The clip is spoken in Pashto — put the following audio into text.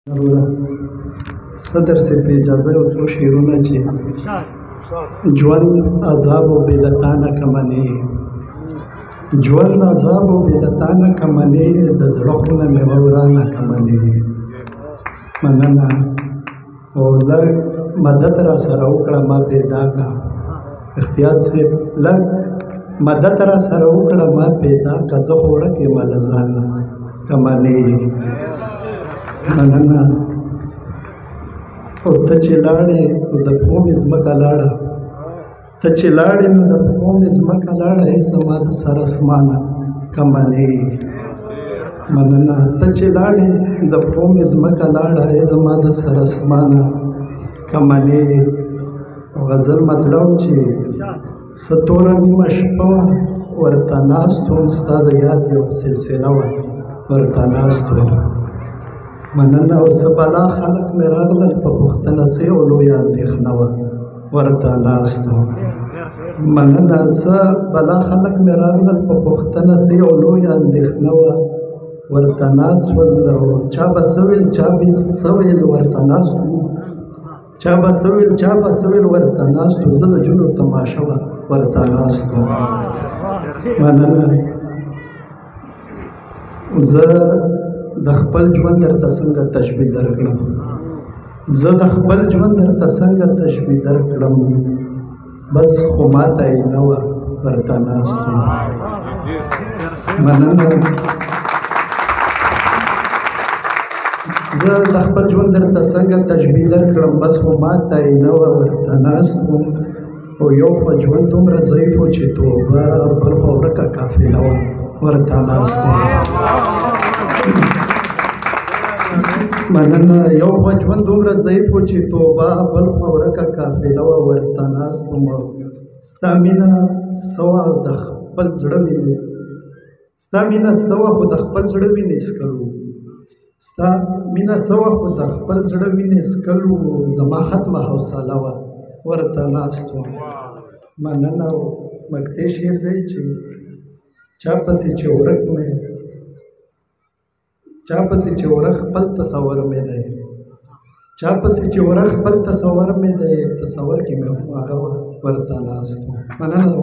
صدر سے په اجازه یو څو شعرونه چې ژوند عذاب او بېلتانه کمنې ژوند عذاب او بېلتانه کمنې د زړه خونه مې ورانه کمنې مننه او لږ مدد را سره وکړه ما پیدا کړه اختیار صاحب لږ مدد را سره وکړه ما پیدا کړه زه خو ورک یم له ځانه کمنې مننه او ته چې لاړې نو د پښو مې ځمکه لاړه ته چې لاړې نو د پښو مې ځمکه لاړه ای زما د سر اسمانه کمنې مننه ته چې لاړې د پښو مې ځمکه لاړه ای زما د سر اسمانه کمنې غزل مطلب چې څه توره نیمه شپه وه ورته ناست وم ستا د یاد یو سلسله وه ورته ناست وم مننه او څه بلا خلک مې راغلل په پوښتنه څه یو لویه اندېښنه وه ورته ناست وم مننه څه بلا خلک مې راغلل په پوښتنه څه یو لویه اندېښنه وه ورته ناست ول او چا به څه ویل چا به څه ویل ورته ناست وو چا به څه ویل چا به څه ویل ورته ناست وو زه د جونو تماشه وه ورته ناست وم مننه زه د خپل ژوند درته څنګه تشبیه درکړم زه د خپل ژوند درته څنګه تشبیه درکړم بس خو ماته یې نه وه ورته ناست وم مننه زه د خپل ژوند درته څنګه تشبیه درکړم بس خو ماته یې نه وه ورته ناست وم او یو خوا ژوند دومره ضعیف و چې توبه بل خوا ورکه قافله وه ورته ناست وم مننه یو خوا ژوند دومره ضعیف و چې توبه بل خوا ورکه قافله وه ورته ناست وم ستا مینه څه وه د خپل زړه وینې ستا مینه څه وه خو د خپل زړه وینې څکل وو ستا مینه څه وه خو د خپل زړه وینې څکل وو زما ختمه حوصله وه ورته ناست وم مننه مقطع شعر دی چې چا پسې چې ورک مې چا پسې چې ورک خپل تصور مې دی چا پسې چې ورک خپل تصور مې دی تصور کې مې هغه ورته ناست وم مننه